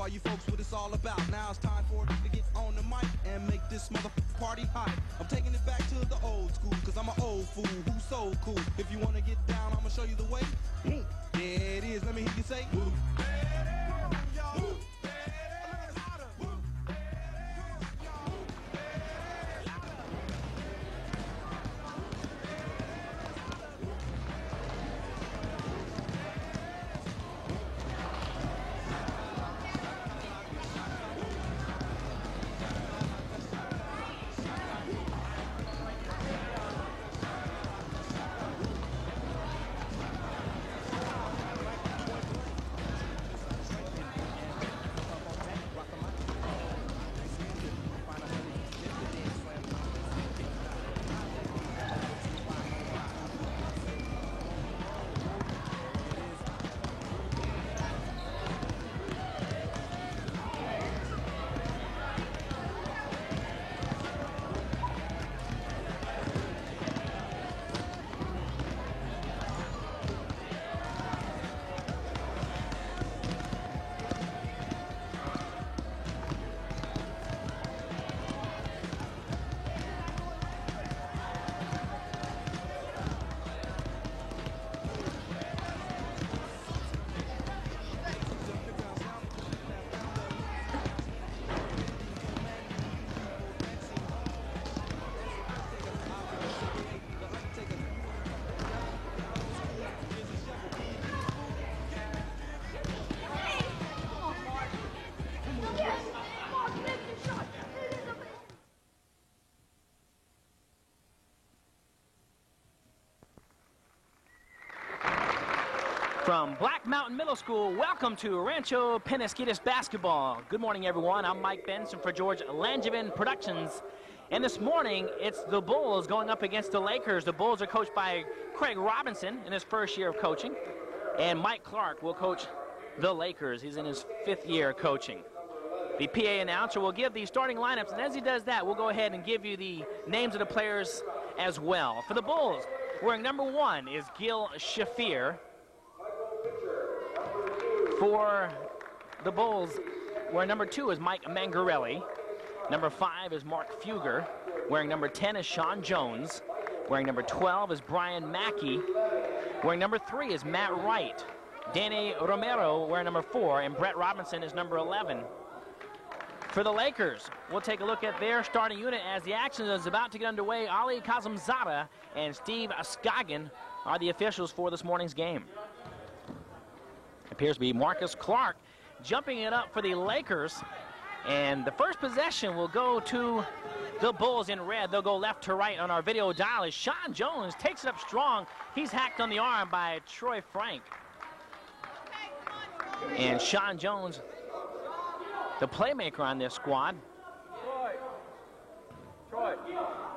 all you folks what it's all about. Now it's time for to get on the mic and make this motherfucking party hot. I'm taking it back to the old school, cause I'm an old fool who's so cool. If you wanna get down, I'ma show you the way. There it is, let me hear you say. From Black Mountain Middle School, welcome to Rancho Penasquitos basketball. Good morning, everyone. I'm Mike Benson for George Langevin Productions. And this morning, it's the Bulls going up against the Lakers. The Bulls are coached by Craig Robinson in his first year of coaching. And Mike Clark will coach the Lakers. He's in his 5th year coaching. The PA announcer will give the starting lineups, and as he does that, we'll go ahead and give you the names of the players as well. For the Bulls, wearing number 1 is Gil Shafir. For the Bulls, wearing number 2 is Mike Mangarelli. Number 5 is Mark Fugger. Wearing number 10 is Sean Jones. Wearing number 12 is Brian Mackey. Wearing number 3 is Matt Wright. Danny Romero wearing number 4, and Brett Robinson is number 11. For the Lakers, we'll take a look at their starting unit as the action is about to get underway. Ali Kazamzada and Steve Scoggin are the officials for this morning's game. Appears to be Marcus Clark jumping it up for the Lakers. And the first possession will go to the Bulls in red. They'll go left to right on our video dial as Sean Jones takes it up strong. He's hacked on the arm by Troy Frank. And Sean Jones, the playmaker on this squad,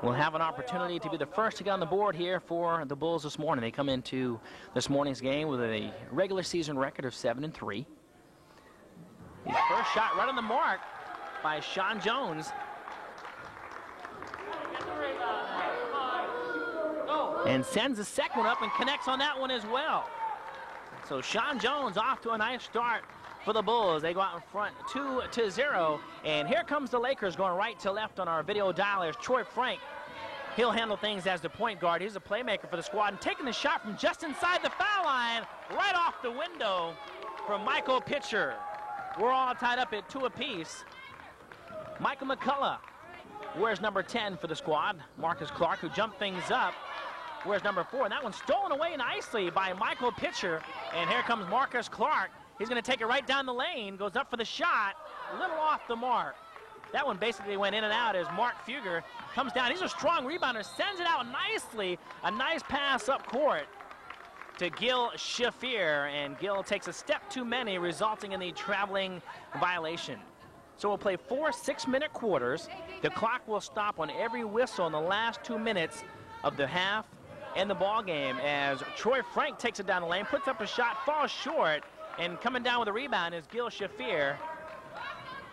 will have an opportunity to be the first to get on the board here for the Bulls this morning. They come into this morning's game with a regular season record of 7-3. His first shot right on the mark by Sean Jones. And sends the second one up and connects on that one as well. So Sean Jones off to a nice start for the Bulls. They go out in front 2-0. And here comes the Lakers going right to left on our video dialers. Troy Frank, he'll handle things as the point guard. He's a playmaker for the squad and taking the shot from just inside the foul line, right off the window from Michael Pitcher. We're all tied up at 2 apiece. Michael McCullough wears number 10 for the squad. Marcus Clark, who jumped things up, wears number 4. And that one's stolen away nicely by Michael Pitcher. And here comes Marcus Clark. He's going to take it right down the lane, goes up for the shot, a little off the mark. That one basically went in and out as Mark Fugger comes down. He's a strong rebounder, sends it out nicely. A nice pass up court to Gil Shafir, and Gil takes a step too many, resulting in the traveling violation. So we'll play 4 6-minute quarters. The clock will stop on every whistle in the last 2 minutes of the half and the ball game as Troy Frank takes it down the lane, puts up a shot, falls short, and coming down with a rebound is Gil Shafir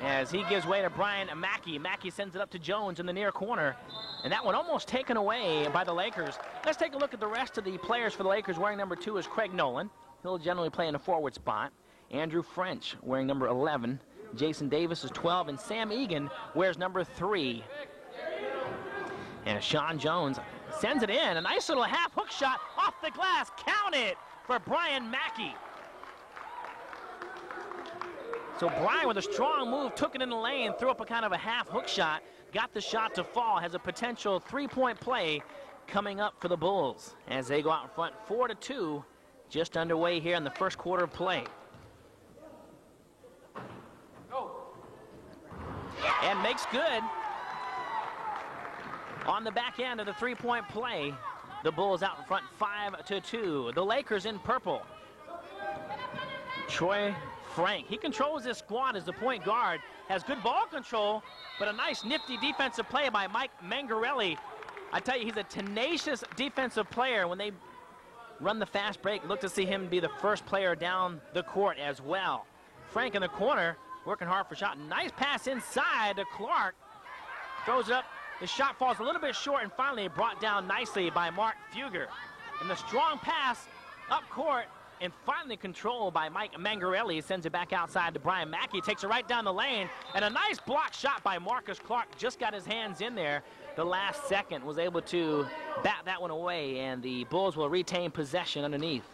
as he gives way to Brian Mackey. Mackey sends it up to Jones in the near corner, and that one almost taken away by the Lakers. Let's take a look at the rest of the players for the Lakers. Wearing number 2 is Craig Nolan. He'll generally play in the forward spot. Andrew French wearing number 11. Jason Davis is 12, and Sam Egan wears number 3. And Sean Jones sends it in. A nice little half hook shot off the glass. Count it for Brian Mackey. So Brian, with a strong move, took it in the lane, threw up a kind of a half hook shot, got the shot to fall, has a potential 3-point play coming up for the Bulls as they go out in front 4-2, just underway here in the first quarter of play. And makes good on the back end of the 3-point play. The Bulls out in front 5-2. The Lakers in purple. Troy Frank, he controls this squad as the point guard, has good ball control, but a nice nifty defensive play by Mike Mangarelli. I tell you, he's a tenacious defensive player. When they run the fast break, look to see him be the first player down the court as well. Frank in the corner, working hard for a shot. Nice pass inside to Clark. Throws it up. The shot falls a little bit short, and finally brought down nicely by Mark Fugger. And the strong pass up court, and finally controlled by Mike Mangarelli. Sends it back outside to Brian Mackey. Takes it right down the lane. And a nice block shot by Marcus Clark. Just got his hands in there. The last second was able to bat that one away. And the Bulls will retain possession underneath.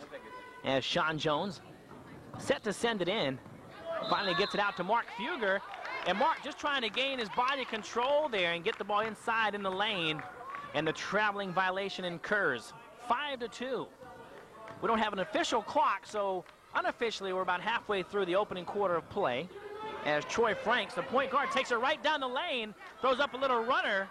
As Sean Jones set to send it in. Finally gets it out to Mark Fugger. And Mark just trying to gain his body control there and get the ball inside in the lane. And the traveling violation incurs. 5-2. We don't have an official clock, so unofficially we're about halfway through the opening quarter of play. As Troy Franks, the point guard, takes it right down the lane, throws up a little runner.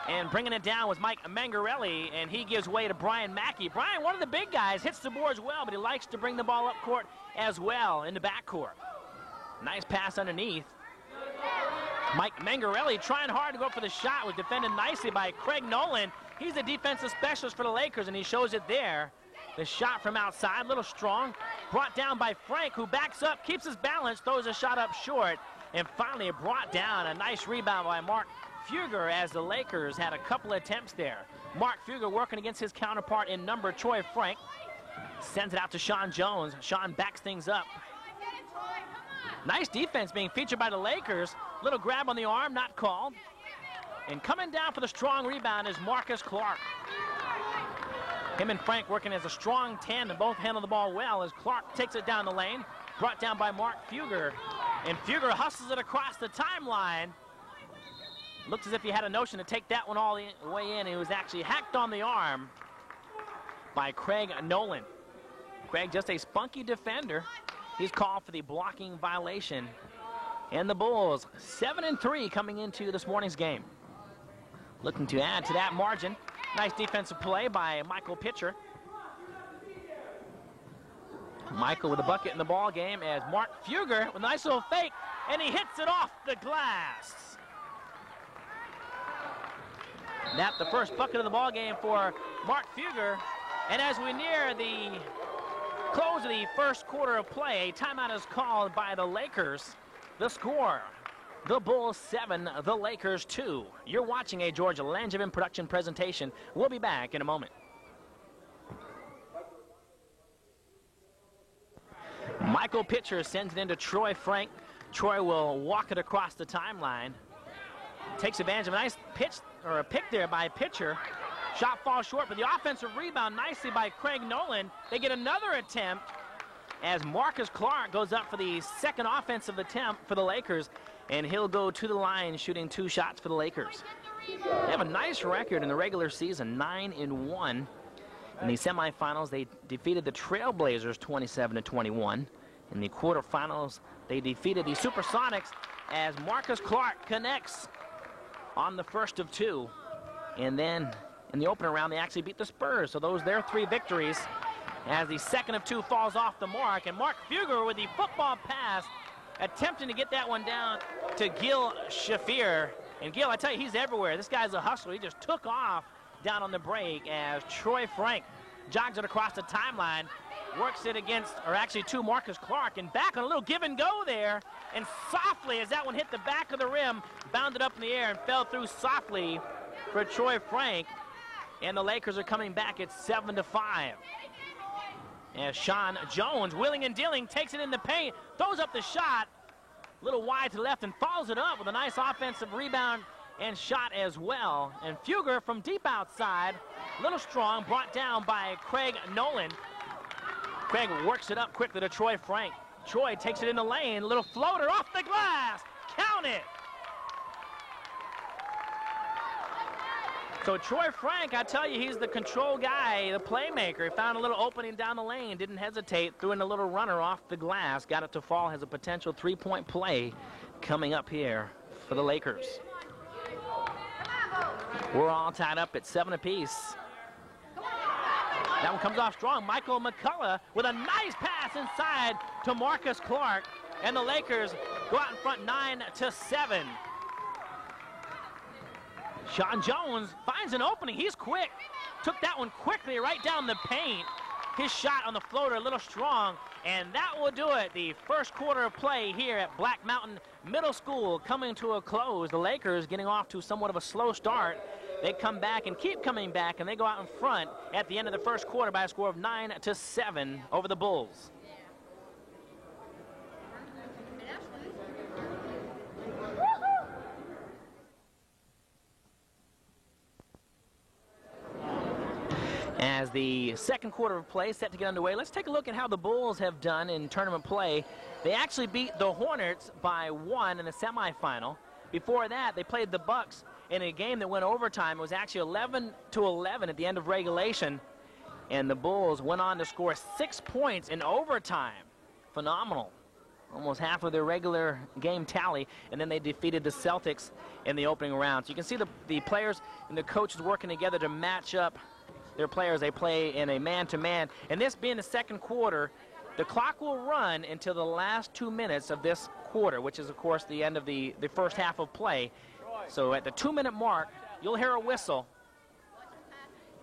And bringing it down was Mike Mangarelli, and he gives way to Brian Mackey. Brian, one of the big guys, hits the boards well, but he likes to bring the ball up court as well in the backcourt. Nice pass underneath. Mike Mangarelli trying hard to go for the shot, was defended nicely by Craig Nolan. He's the defensive specialist for the Lakers, and he shows it there. The shot from outside, a little strong. Brought down by Frank, who backs up, keeps his balance, throws a shot up short, and finally brought down. A nice rebound by Mark Fugger as the Lakers had a couple attempts there. Mark Fugger working against his counterpart in number, Troy Frank. Sends it out to Sean Jones. Sean backs things up. Nice defense being featured by the Lakers. Little grab on the arm, not called. And coming down for the strong rebound is Marcus Clark. Him and Frank working as a strong tandem, both handle the ball well as Clark takes it down the lane. Brought down by Mark Fugger. And Fugger hustles it across the timeline. Looks as if he had a notion to take that one all the way in. He was actually hacked on the arm by Craig Nolan. Craig, just a spunky defender. He's called for the blocking violation. And the Bulls, 7-3 coming into this morning's game. Looking to add to that margin. Nice defensive play by Michael Pitcher. Michael with a bucket in the ball game as Mark Fugger with a nice little fake, and he hits it off the glass. That's the first bucket of the ball game for Mark Fugger. And as we near the close of the first quarter of play, a timeout is called by the Lakers. The score, the Bulls 7, the Lakers 2. You're watching a Georgia Langevin production presentation. We'll be back in a moment. Michael Pitcher sends it into Troy Frank. Troy will walk it across the timeline. Takes advantage of a nice pitch, or a pick there by Pitcher. Shot falls short, but the offensive rebound nicely by Craig Nolan. They get another attempt as Marcus Clark goes up for the second offensive attempt for the Lakers, and he'll go to the line shooting 2 shots for the Lakers. They have a nice record in the regular season, 9-1. In the semifinals, they defeated the Trailblazers 27-21. In the quarterfinals, they defeated the Supersonics as Marcus Clark connects on the first of 2. And then in the opener round, they actually beat the Spurs. So those are their 3 victories as the second of 2 falls off the mark. And Mark Fugger with the football pass, attempting to get that one down to Gil Shafir. And Gil, I tell you, he's everywhere. This guy's a hustler. He just took off down on the break as Troy Frank jogs it across the timeline, works it against, or actually to Marcus Clark, and back on a little give and go there. And softly, as that one hit the back of the rim, bounded up in the air and fell through softly for Troy Frank. And the Lakers are coming back at 7-5. As Sean Jones, wheeling and dealing, takes it in the paint, throws up the shot, a little wide to the left and follows it up with a nice offensive rebound and shot as well. And Fugger from deep outside, a little strong, brought down by Craig Nolan. Craig works it up quickly to Troy Frank. Troy takes it in the lane, a little floater off the glass. Count it. So Troy Frank, I tell you, he's the control guy, the playmaker. He found a little opening down the lane, didn't hesitate, threw in a little runner off the glass, got it to fall, has a potential three-point play coming up here for the Lakers. We're all tied up at 7 apiece. That one comes off strong. Michael McCullough with a nice pass inside to Marcus Clark, and the Lakers go out in front 9-7. Sean Jones finds an opening. He's quick. Took that one quickly right down the paint. His shot on the floater a little strong, and that will do it. The first quarter of play here at Black Mountain Middle School coming to a close. The Lakers getting off to somewhat of a slow start. They come back and keep coming back, and they go out in front at the end of the first quarter by a score of 9-7 over the Bulls. As the second quarter of play set to get underway, let's take a look at how the Bulls have done in tournament play. They actually beat the Hornets by 1 in the semifinal. Before that, they played the Bucks in a game that went overtime. It was actually 11-11 at the end of regulation, and the Bulls went on to score 6 points in overtime. Phenomenal. Almost half of their regular game tally, and then they defeated the Celtics in the opening round. So you can see the players and the coaches working together to match up their players. They play in a man-to-man. And this being the second quarter, the clock will run until the last 2 minutes of this quarter, which is, of course, the end of the first half of play. So at the 2-minute mark, you'll hear a whistle,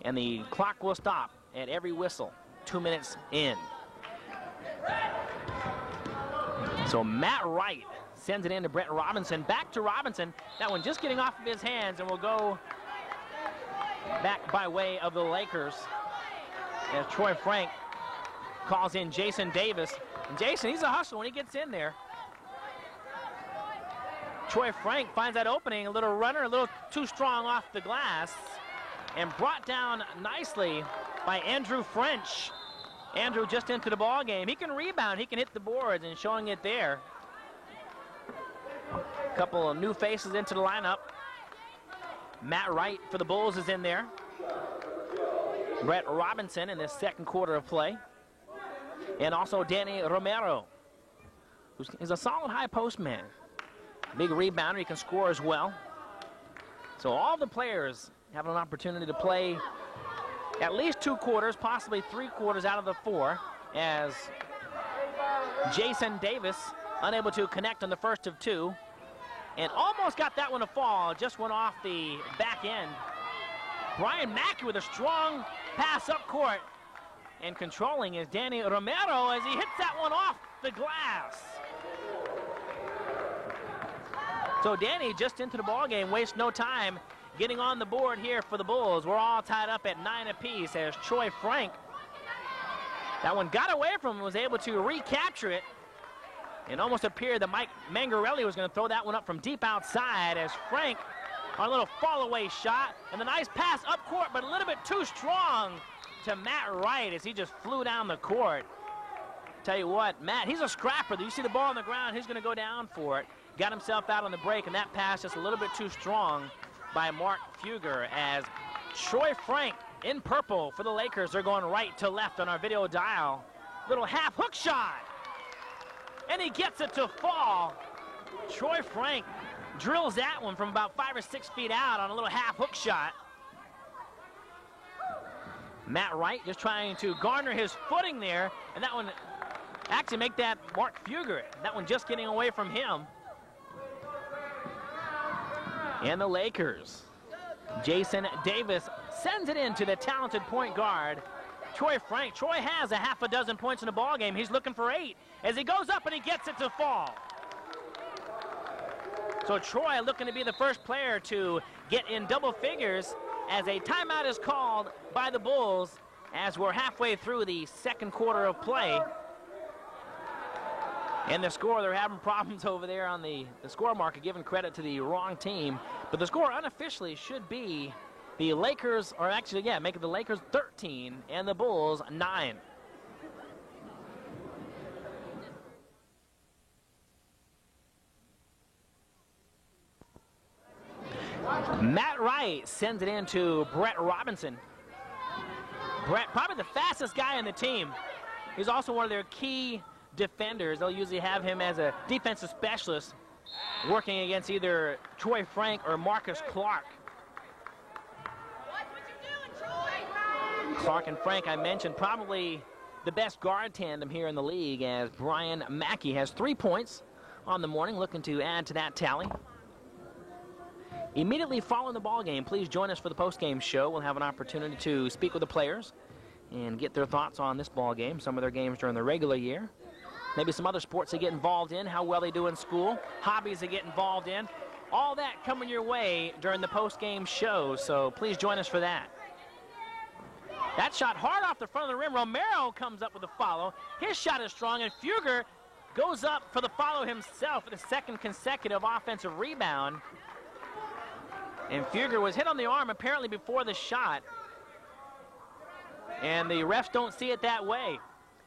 and the clock will stop at every whistle, 2 minutes in. So Matt Wright sends it in to Brett Robinson. Back to Robinson. That one just getting off of his hands, and will go back by way of the Lakers as Troy Frank calls in Jason Davis. And Jason, he's a hustler when he gets in there. Troy Frank finds that opening, a little runner, a little too strong off the glass, and brought down nicely by Andrew French. Andrew just into the ball game. He can rebound, he can hit the boards, and showing it there. A couple of new faces into the lineup. Matt Wright for the Bulls is in there. Brett Robinson in this second quarter of play. And also Danny Romero, who's a solid high post man. Big rebounder, he can score as well. So all the players have an opportunity to play at least 2 quarters, possibly 3 quarters out of the 4, as Jason Davis unable to connect on the first of 2. And almost got that one to fall, just went off the back end. Brian Mackey with a strong pass up court, and controlling is Danny Romero as he hits that one off the glass. So Danny just into the ball game, wastes no time getting on the board here for the Bulls. We're all tied up at 9 apiece as Troy Frank, that one got away from him, was able to recapture it. It almost appeared that Mike Mangarelli was going to throw that one up from deep outside as Frank on a little fall-away shot. And the nice pass up court, but a little bit too strong to Matt Wright as he just flew down the court. Tell you what, Matt, he's a scrapper. You see the ball on the ground, he's going to go down for it. Got himself out on the break, and that pass just a little bit too strong by Mark Fugger as Troy Frank in purple for the Lakers. They're going right to left on our video dial. Little half hook shot. And he gets it to fall. Troy Frank drills that one from about 5 or 6 feet out on a little half hook shot. Matt Wright just trying to garner his footing there, and that one actually make that Mark Fugger. That one just getting away from him. And the Lakers, Jason Davis sends it in to the talented point guard, Troy Frank. Troy has a half a dozen points in the ball game. He's looking for 8 as he goes up and he gets it to fall. So Troy looking to be the first player to get in double figures as a timeout is called by the Bulls as we're halfway through the second quarter of play. And the score, they're having problems over there on the score marker, giving credit to the wrong team. But the score unofficially should be the Lakers, or actually, yeah, making the Lakers 13 and the Bulls 9. Matt Wright sends it in to Brett Robinson. Brett, probably the fastest guy on the team. He's also one of their key defenders. They'll usually have him as a defensive specialist working against either Troy Frank or Marcus Clark. Clark and Frank, I mentioned, probably the best guard tandem here in the league, as Brian Mackey has 3 points on the morning, looking to add to that tally. Immediately following the ball game, please join us for the post-game show. We'll have an opportunity to speak with the players and get their thoughts on this ball game, some of their games during the regular year, maybe some other sports they get involved in, how well they do in school, hobbies they get involved in. All that coming your way during the post-game show, so please join us for that. That shot hard off the front of the rim. Romero comes up with a follow. His shot is strong, and Fugger goes up for the follow himself for the second consecutive offensive rebound. And Fugger was hit on the arm apparently before the shot. And the refs don't see it that way,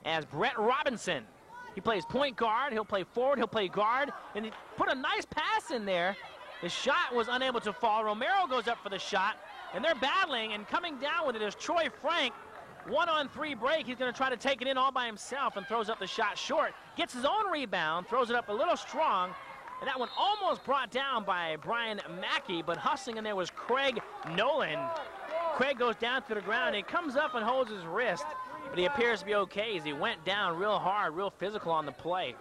as Brett Robinson, he plays point guard, he'll play forward, he'll play guard, and he put a nice pass in there. The shot was unable to fall. Romero goes up for the shot, and they're battling, and coming down with it is Troy Frank. 1-on-3 break. He's going to try to take it in all by himself and throws up the shot short. Gets his own rebound, throws it up a little strong, and that one almost brought down by Brian Mackey, but hustling in there was Craig Nolan. Craig goes down to the ground. He comes up and holds his wrist, but he appears to be okay as he went down real hard, real physical on the play.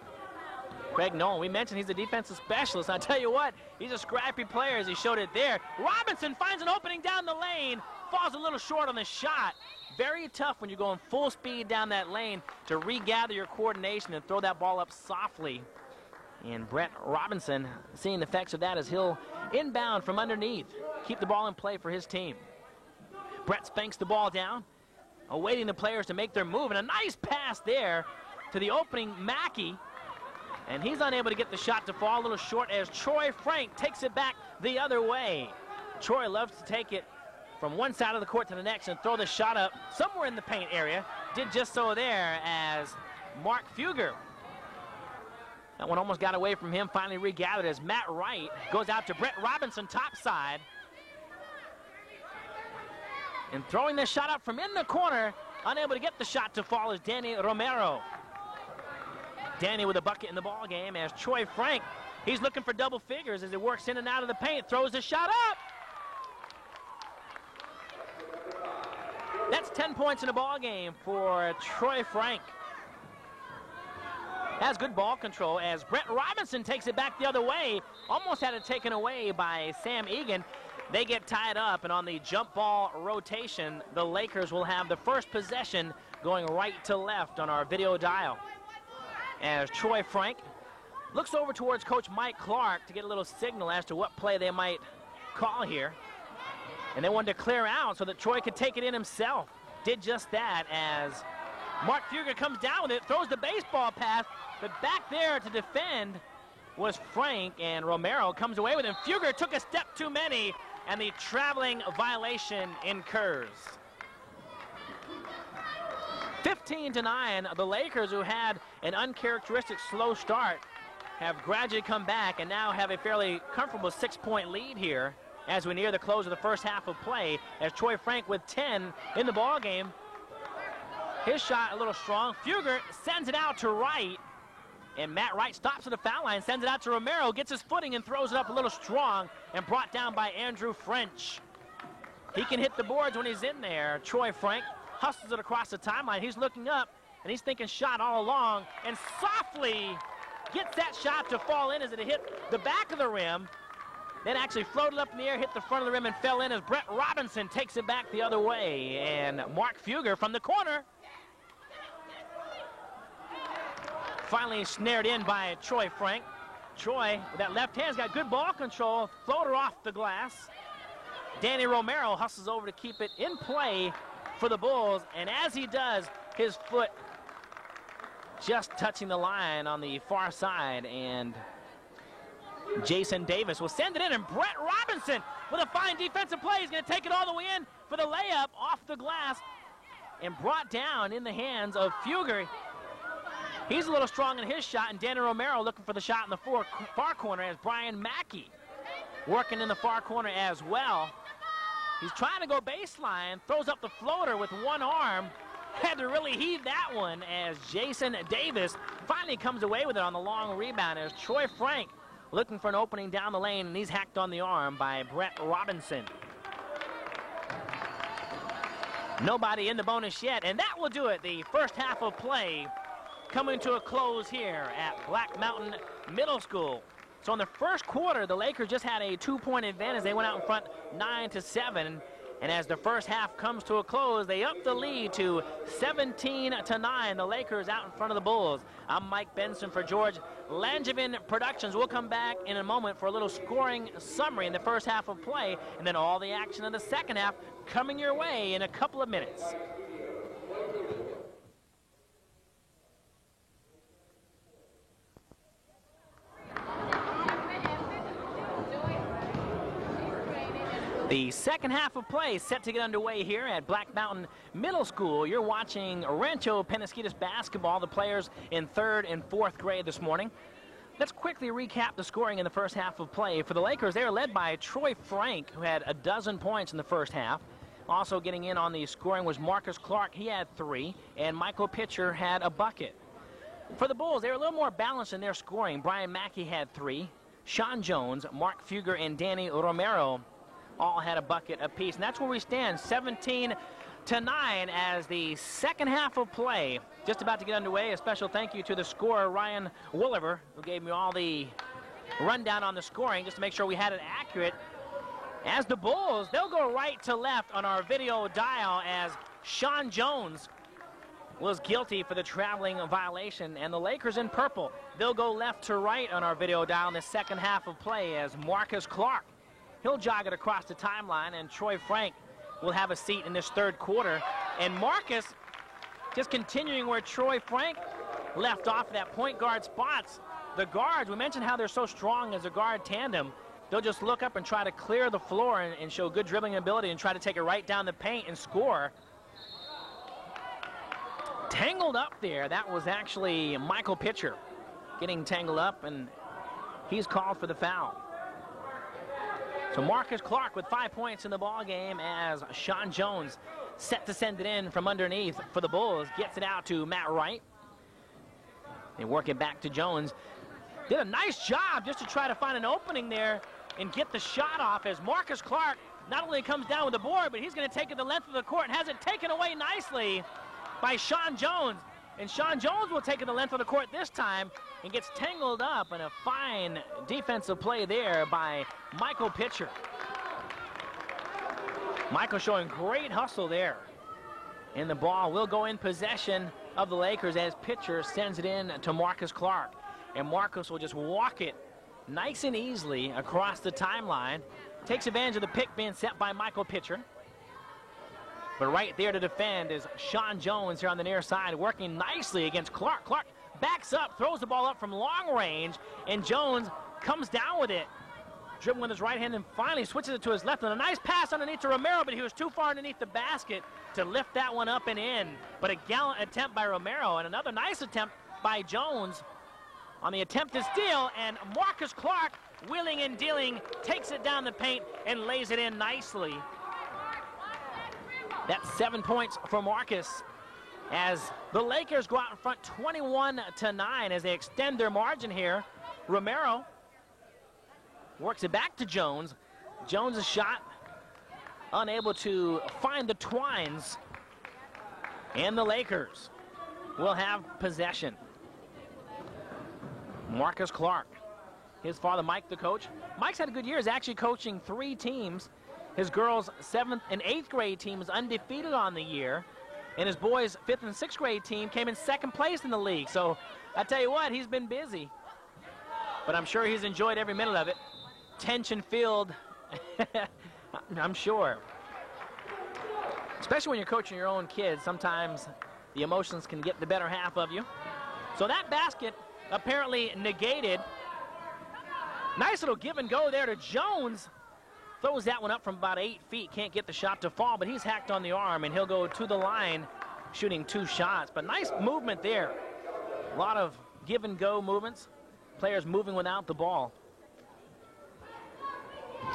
Craig Nolan, we mentioned he's a defensive specialist. I tell you what, he's a scrappy player as he showed it there. Robinson finds an opening down the lane, falls a little short on the shot. Very tough when you're going full speed down that lane to regather your coordination and throw that ball up softly. And Brett Robinson seeing the effects of that as he'll inbound from underneath, keep the ball in play for his team. Brett spanks the ball down, awaiting the players to make their move, and a nice pass there to the opening Mackey, and he's unable to get the shot to fall, a little short as Troy Frank takes it back the other way. Troy loves to take it from one side of the court to the next and throw the shot up somewhere in the paint area. Did just so there as Mark Fugger. That one almost got away from him, finally regathered as Matt Wright goes out to Brett Robinson topside. And throwing this shot up from in the corner, unable to get the shot to fall, is Danny Romero. Danny with a bucket in the ball game as Troy Frank, he's looking for double figures as he works in and out of the paint, throws the shot up. That's 10 points in the ball game for Troy Frank. Has good ball control as Brett Robinson takes it back the other way. Almost had it taken away by Sam Egan. They get tied up, and on the jump ball rotation, the Lakers will have the first possession going right to left on our video dial. As Troy Frank looks over towards Coach Mike Clark to get a little signal as to what play they might call here. And they wanted to clear out so that Troy could take it in himself. Did just that as Mark Fugger comes down with it, throws the baseball pass, but back there to defend was Frank, and Romero comes away with him. Fugger took a step too many, and the traveling violation incurs. 15-9, the Lakers, who had an uncharacteristic slow start, have gradually come back and now have a fairly comfortable 6-point lead here as we near the close of the first half of play, as Troy Frank with 10 in the ball game. His shot a little strong. Fugger sends it out to Wright, and Matt Wright stops at the foul line, sends it out to Romero, gets his footing and throws it up a little strong, and brought down by Andrew French. He can hit the boards when he's in there. Troy Frank hustles it across the timeline. He's looking up, and he's thinking shot all along, and softly gets that shot to fall in as it hit the back of the rim, then actually floated up in the air, hit the front of the rim, and fell in as Brett Robinson takes it back the other way. And Mark Fugger from the corner, finally snared in by Troy Frank. Troy, with that left hand's got good ball control, floater off the glass. Danny Romero hustles over to keep it in play for the Bulls, and as he does, his foot just touching the line on the far side, and Jason Davis will send it in, and Brett Robinson with a fine defensive play. He's going to take it all the way in for the layup off the glass and brought down in the hands of Fugger. He's a little strong in his shot, and Danny Romero looking for the shot in the far corner as Brian Mackey working in the far corner as well. He's trying to go baseline, throws up the floater with one arm. Had to really heave that one as Jason Davis finally comes away with it on the long rebound as Troy Frank looking for an opening down the lane, and he's hacked on the arm by Brett Robinson. Nobody in the bonus yet, and that will do it. The first half of play coming to a close here at Black Mountain Middle School. So in the first quarter, the Lakers just had a 2-point advantage. They went out in front 9-7. And as the first half comes to a close, they up the lead to 17-9. The Lakers out in front of the Bulls. I'm Mike Benson for George Langevin Productions. We'll come back in a moment for a little scoring summary in the first half of play, and then all the action of the second half coming your way in a couple of minutes. The second half of play set to get underway here at Black Mountain Middle School. You're watching Rancho Penasquitos basketball, the players in 3rd and 4th grade this morning. Let's quickly recap the scoring in the first half of play. For the Lakers, they were led by Troy Frank, who had 12 points in the first half. Also getting in on the scoring was Marcus Clark. He had 3, and Michael Pitcher had a bucket. For the Bulls, they were a little more balanced in their scoring. Brian Mackey had 3. Sean Jones, Mark Fugger, and Danny Romero all had a bucket apiece. And that's where we stand, 17-9 as the second half of play just about to get underway. A special thank you to the scorer, Ryan Wolliver, who gave me all the rundown on the scoring just to make sure we had it accurate. As the Bulls, they'll go right to left on our video dial as Sean Jones was guilty for the traveling violation, and the Lakers in purple, they'll go left to right on our video dial in the second half of play as Marcus Clark, he'll jog it across the timeline, and Troy Frank will have a seat in this third quarter. And Marcus just continuing where Troy Frank left off that point guard spots. The guards, we mentioned how they're so strong as a guard tandem. They'll just look up and try to clear the floor and show good dribbling ability and try to take it right down the paint and score. Tangled up there, that was actually Michael Pitcher getting tangled up, and he's called for the foul. So Marcus Clark with 5 points in the ball game as Sean Jones set to send it in from underneath for the Bulls. Gets it out to Matt Wright. They work it back to Jones. Did a nice job just to try to find an opening there and get the shot off as Marcus Clark not only comes down with the board, but he's going to take it the length of the court and has it taken away nicely by Sean Jones. And Sean Jones will take it the length of the court this time and gets tangled up in a fine defensive play there by Michael Pitcher. Michael showing great hustle there. And the ball will go in possession of the Lakers as Pitcher sends it in to Marcus Clark. And Marcus will just walk it nice and easily across the timeline. Takes advantage of the pick being set by Michael Pitcher. But right there to defend is Sean Jones here on the near side, working nicely against Clark. Clark backs up, throws the ball up from long range, and Jones comes down with it. Dribbling with his right hand and finally switches it to his left. And a nice pass underneath to Romero, but he was too far underneath the basket to lift that one up and in. But a gallant attempt by Romero, and another nice attempt by Jones on the attempted steal. And Marcus Clark, wheeling and dealing, takes it down the paint and lays it in nicely. That's 7 points for Marcus as the Lakers go out in front 21-9 as they extend their margin here. Romero works it back to Jones. Jones' shot unable to find the twines. And the Lakers will have possession. Marcus Clark, his father Mike, the coach. Mike's had a good year. He's actually coaching 3 teams. His girls' 7th and 8th grade team is undefeated on the year. And his boys' 5th and 6th grade team came in 2nd place in the league. So I tell you what, he's been busy. But I'm sure he's enjoyed every minute of it. Tension-filled, I'm sure. Especially when you're coaching your own kids, sometimes the emotions can get the better half of you. So that basket apparently negated. Nice little give and go there to Jones. Throws that one up from about 8 feet. Can't get the shot to fall, but he's hacked on the arm, and he'll go to the line shooting 2 shots. But nice movement there. A lot of give and go movements. Players moving without the ball.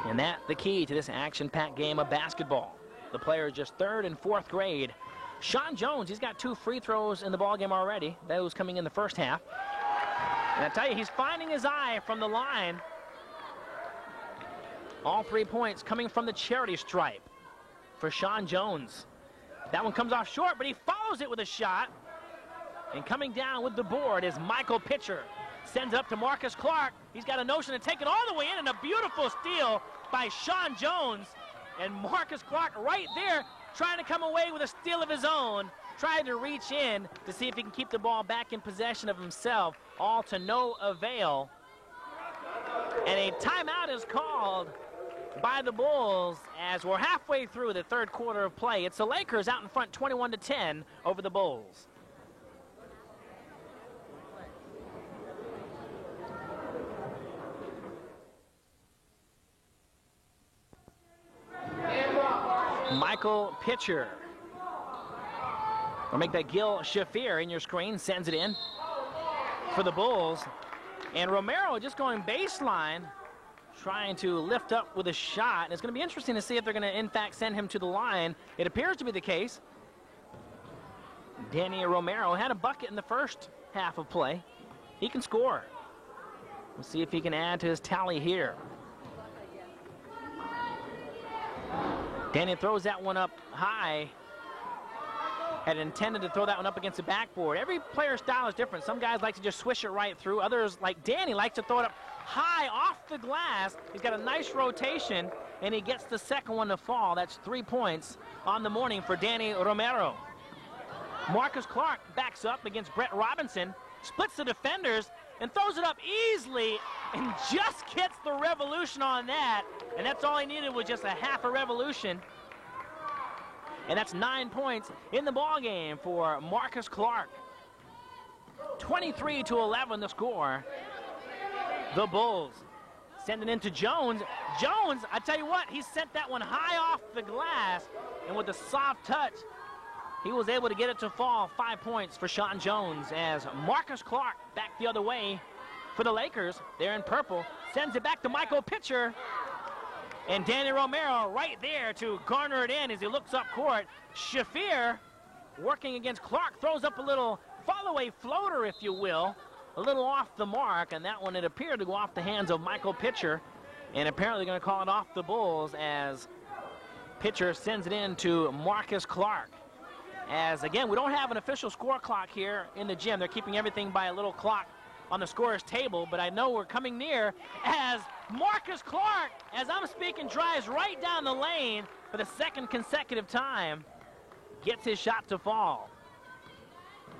And that's the key to this action-packed game of basketball. The player is just 3rd and 4th grade. Sean Jones, he's got 2 free throws in the ball game already. Those coming in the first half. And I tell you, he's finding his eye from the line. All 3 points coming from the charity stripe for Sean Jones. That one comes off short, but he follows it with a shot. And coming down with the board is Michael Pitcher. Sends it up to Marcus Clark. He's got a notion to take it all the way in, and a beautiful steal by Sean Jones. And Marcus Clark right there trying to come away with a steal of his own. Trying to reach in to see if he can keep the ball back in possession of himself. All to no avail. And a timeout is called by the Bulls as we're halfway through the 3rd quarter of play. It's the Lakers out in front 21-10 over the Bulls. Michael Pitcher. We'll make that Gil Shafir in your screen, sends it in for the Bulls. And Romero just going baseline, trying to lift up with a shot. And it's going to be interesting to see if they're going to, in fact, send him to the line. It appears to be the case. Danny Romero had a bucket in the first half of play. He can score. We'll see if he can add to his tally here. Danny throws that one up high. Had intended to throw that one up against the backboard. Every player's style is different. Some guys like to just swish it right through. Others, like Danny, like to throw it up high off the glass. He's got a nice rotation, and he gets the second one to fall. That's 3 points on the morning for Danny Romero. Marcus Clark backs up against Brett Robinson, splits the defenders, and throws it up easily, and just gets the revolution on that. And that's all he needed, was just a half a revolution. And that's 9 points in the ball game for Marcus Clark. 23-11 the score. The Bulls sending it to Jones. Jones, I tell you what, he sent that one high off the glass, and with a soft touch, he was able to get it to fall. 5 points for Sean Jones as Marcus Clark back the other way for the Lakers. They're in purple. Sends it back to Michael Pitcher. And Danny Romero right there to garner it in as he looks up court. Shafir working against Clark, throws up a little follow-away floater, if you will. A little off the mark, and that one, it appeared to go off the hands of Michael Pitcher. And apparently going to call it off the Bulls as Pitcher sends it in to Marcus Clark. As, again, we don't have an official score clock here in the gym. They're keeping everything by a little clock on the scorer's table, but I know we're coming near as Marcus Clark, as I'm speaking, drives right down the lane for the 2nd consecutive time, gets his shot to fall.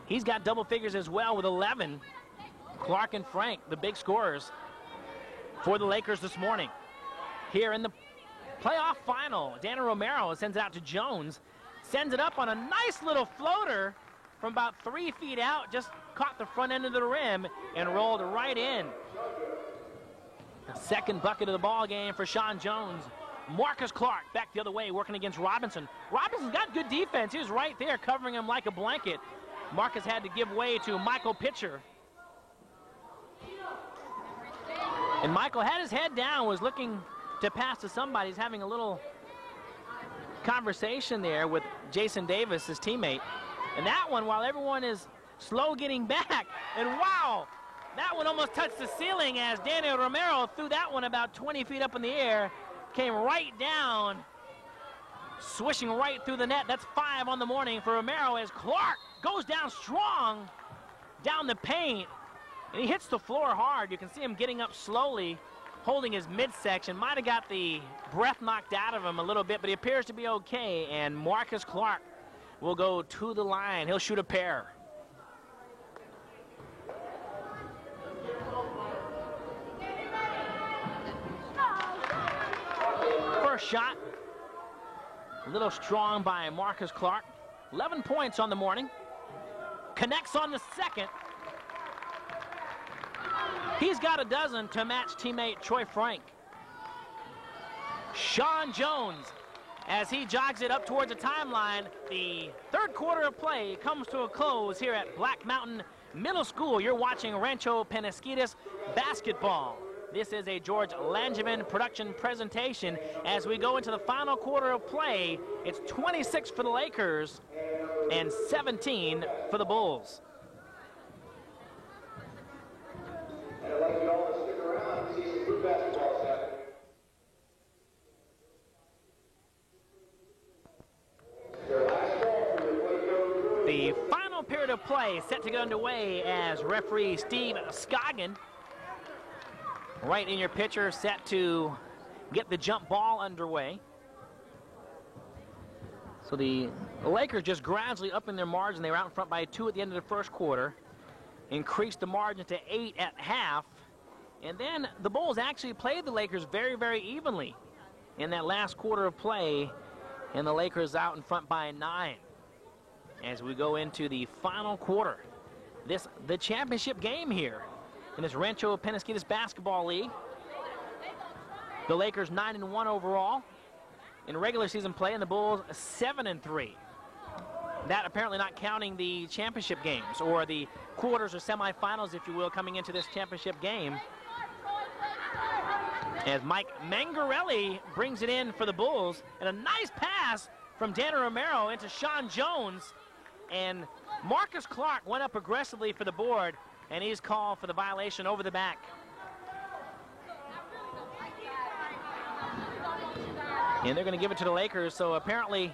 He's got double figures as well with 11. Clark and Frank, the big scorers for the Lakers this morning. Here in the playoff final, Danny Romero sends it out to Jones, sends it up on a nice little floater from about 3 feet out, just caught the front end of the rim and rolled right in. The 2nd bucket of the ball game for Sean Jones. Marcus Clark back the other way, working against Robinson. Robinson's got good defense. He was right there covering him like a blanket. Marcus had to give way to Michael Pitcher. And Michael had his head down, was looking to pass to somebody. He's having a little conversation there with Jason Davis, his teammate. And that one, while everyone is slow getting back, and wow, that one almost touched the ceiling as Danny Romero threw that one about 20 feet up in the air, came right down, swishing right through the net. That's 5 on the morning for Romero as Clark goes down strong down the paint, and he hits the floor hard. You can see him getting up slowly, holding his midsection. Might have got the breath knocked out of him a little bit, but he appears to be okay, and Marcus Clark will go to the line. He'll shoot a pair. First shot, a little strong by Marcus Clark. 11 points on the morning. Connects on the second. He's got a dozen to match teammate Troy Frank. Sean Jones, as he jogs it up towards the timeline, the third quarter of play comes to a close here at Black Mountain Middle School. You're watching Rancho Penasquitos basketball. This is a George Langevin production presentation. As we go into the final quarter of play, it's 26 for the Lakers and 17 for the Bulls. And I'd like you all to stick around and see some good basketball this afternoon. The final period of play set to get underway as referee Steve Scoggin, right in your picture, set to get the jump ball underway. So the Lakers just gradually upping their margin. They were out in front by 2 at the end of the first quarter. Increased the margin to 8 at half. And then the Bulls actually played the Lakers very, very evenly in that last quarter of play. And the Lakers out in front by 9. As we go into the final quarter, the championship game here in this Rancho Penasquitos Basketball League. The Lakers 9-1 overall in regular season play, and the Bulls 7-3. That apparently not counting the championship games, or the quarters or semifinals, if you will, coming into this championship game. As Mike Mangarelli brings it in for the Bulls, and a nice pass from Danny Romero into Sean Jones. And Marcus Clark went up aggressively for the board, and he's called for the violation over the back. And they're going to give it to the Lakers, so apparently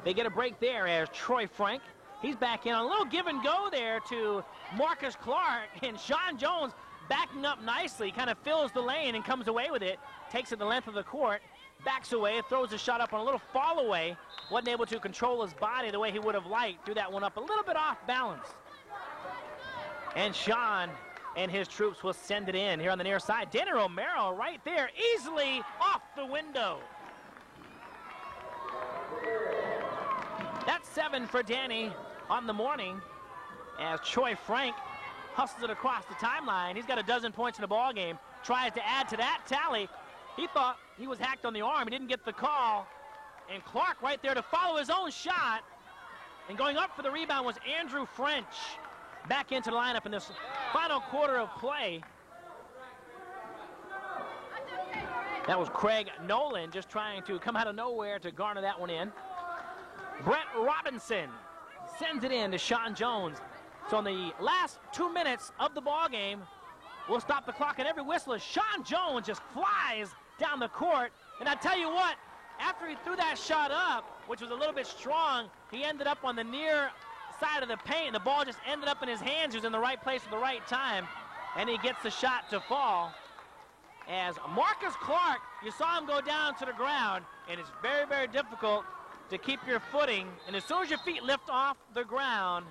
they get a break there as Troy Frank, he's back in. A little give and go there to Marcus Clark, and Sean Jones backing up nicely, kind of fills the lane and comes away with it, takes it the length of the court, backs away, throws a shot up on a little fall away. Wasn't able to control his body the way he would have liked. Threw that one up a little bit off balance. And Sean and his troops will send it in here on the near side. Danny Romero right there, easily off the window. That's 7 for Danny on the morning as Troy Frank hustles it across the timeline. He's got a dozen points in the ball game. Tries to add to that tally. He thought he was hacked on the arm. He didn't get the call. And Clark right there to follow his own shot. And going up for the rebound was Andrew French. Back into the lineup in this final quarter of play. That was Craig Nolan just trying to come out of nowhere to garner that one in. Brett Robinson sends it in to Sean Jones. So in the last 2 minutes of the ball game, we'll stop the clock at every whistle as Sean Jones just flies down the court. And I tell you what, after he threw that shot up, which was a little bit strong, he ended up on the near side of the paint. The ball just ended up in his hands. He was in the right place at the right time, and he gets the shot to fall. As Marcus Clark, you saw him go down to the ground, and it's very, very difficult to keep your footing. And as soon as your feet lift off the ground,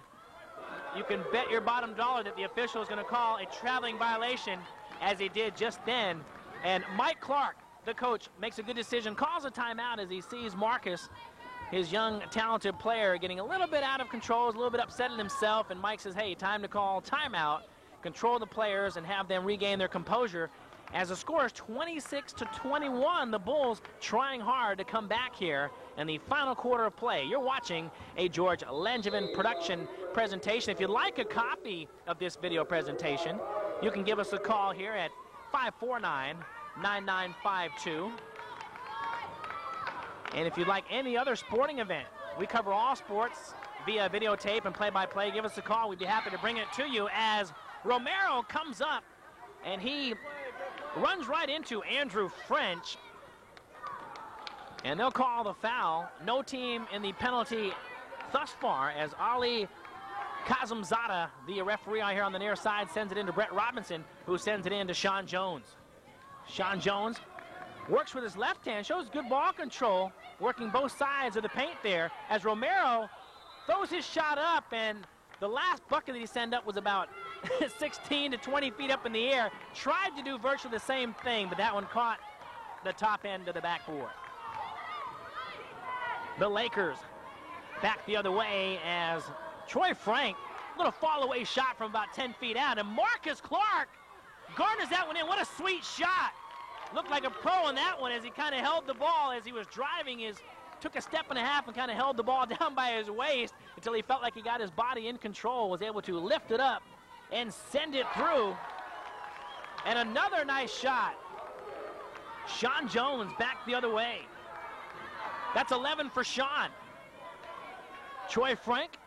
you can bet your bottom dollar that the official is going to call a traveling violation, as he did just then. And Mike Clark, the coach, makes a good decision, calls a timeout as he sees Marcus, his young, talented player, getting a little bit out of control, a little bit upset at himself, and Mike says, hey, time to call timeout, control the players, and have them regain their composure. As the score is 26-21, the Bulls trying hard to come back here in the final quarter of play. You're watching a George Langevin production presentation. If you'd like a copy of this video presentation, you can give us a call here at 549-9952. And if you'd like any other sporting event, we cover all sports via videotape and play-by-play. Give us a call. We'd be happy to bring it to you as Romero comes up and he runs right into Andrew French. And they'll call the foul. No team in the penalty thus far as Ali Kazimzada, the referee out here on the near side, sends it into Brett Robinson, who sends it in to Sean Jones. Sean Jones works with his left hand, shows good ball control, working both sides of the paint there as Romero throws his shot up, and the last bucket that he sent up was about 16 to 20 feet up in the air. Tried to do virtually the same thing, but that one caught the top end of the backboard. The Lakers back the other way as Troy Frank, little fall away shot from about 10 feet out, and Marcus Clark garners that one in. What a sweet shot. Looked like a pro on that one as he kind of held the ball as he was driving took a step and a half and kind of held the ball down by his waist until he felt like he got his body in control, was able to lift it up and send it through. And another nice shot. Sean Jones back the other way. That's 11 for Sean. Troy Frank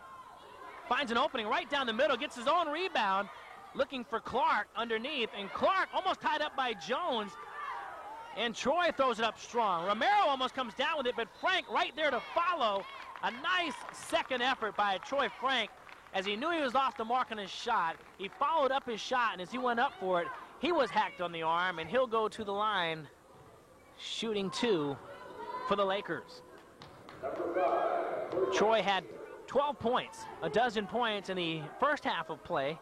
finds an opening right down the middle, gets his own rebound, looking for Clark underneath, and Clark almost tied up by Jones, and Troy throws it up strong. Romero almost comes down with it, but Frank right there to follow. A nice second effort by Troy Frank as he knew he was off the mark on his shot. He followed up his shot, and as he went up for it, he was hacked on the arm, and he'll go to the line shooting 2 for the Lakers. Troy had 12 points, a dozen points in the first half of play.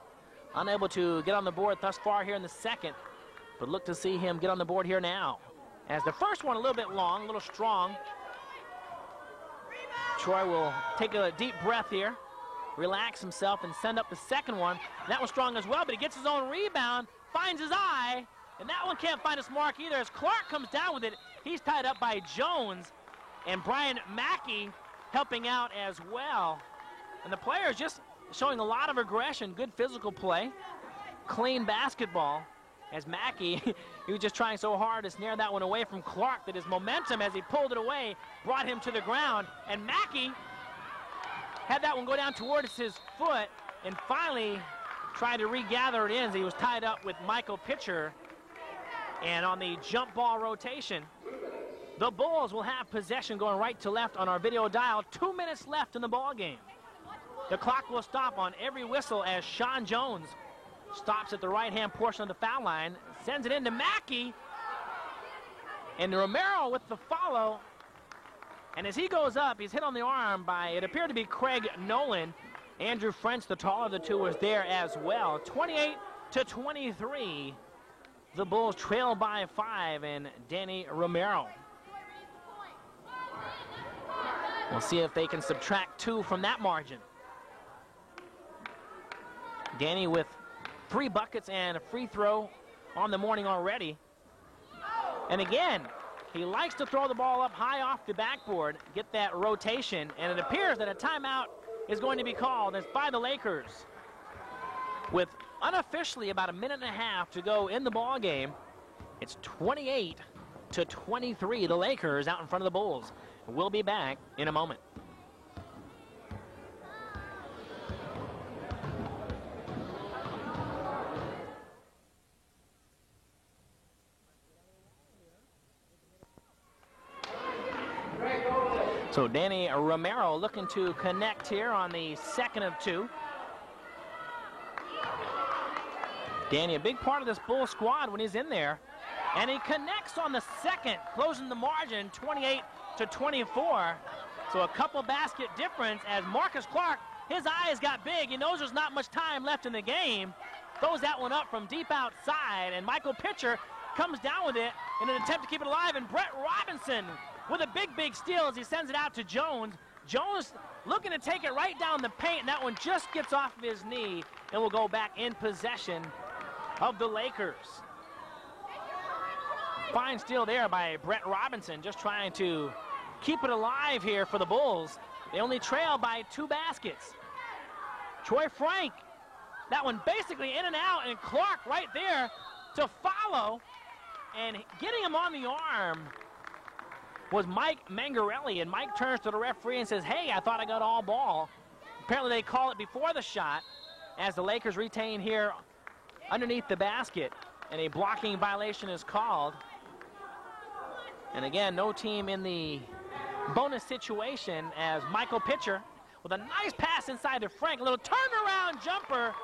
Unable to get on the board thus far here in the second, but look to see him get on the board here now. As the first one a little bit long, a little strong. Troy will take a deep breath here, relax himself, and send up the second one. That was strong as well, but he gets his own rebound, finds his eye, and that one can't find its mark either. As Clark comes down with it, he's tied up by Jones, and Brian Mackey helping out as well. And the players just showing a lot of aggression, good physical play, clean basketball. As Mackey, he was just trying so hard to snare that one away from Clark that his momentum as he pulled it away brought him to the ground. And Mackey had that one go down towards his foot and finally tried to regather it in as he was tied up with Michael Pitcher. And on the jump ball rotation, the Bulls will have possession going right to left on our video dial. 2 minutes left in the ball game. The clock will stop on every whistle as Sean Jones stops at the right-hand portion of the foul line, sends it into Mackey, and Romero with the follow. And as he goes up, he's hit on the arm by, it appeared to be Craig Nolan. Andrew French, the taller of the two, was there as well. 28-23. The Bulls trail by 5, and Danny Romero. We'll see if they can subtract 2 from that margin. Danny with 3 buckets and a free throw on the morning already. And again, he likes to throw the ball up high off the backboard, get that rotation, and it appears that a timeout is going to be called. It's by the Lakers. With unofficially about a minute and a half to go in the ball game, it's 28-23. The Lakers out in front of the Bulls. We'll be back in a moment. So Danny Romero looking to connect here on the second of 2. Danny, a big part of this Bull squad when he's in there. And he connects on the second, closing the margin 28-24. So a couple basket difference as Marcus Clark, his eyes got big. He knows there's not much time left in the game. Throws that one up from deep outside. And Michael Pitcher comes down with it in an attempt to keep it alive. And Brett Robinson with a big steal as he sends it out to Jones. Jones looking to take it right down the paint, and that one just gets off of his knee and will go back in possession of the Lakers. Fine steal there by Brett Robinson, just trying to keep it alive here for the Bulls. They only trail by 2 baskets. Troy Frank, that one basically in and out, and Clark right there to follow, and getting him on the arm was Mike Mangarelli, and Mike turns to the referee and says, hey, I thought I got all ball. Apparently they call it before the shot as the Lakers retain here underneath the basket, and a blocking violation is called. And again, no team in the bonus situation as Michael Pitcher with a nice pass inside to Frank, a little turnaround jumper,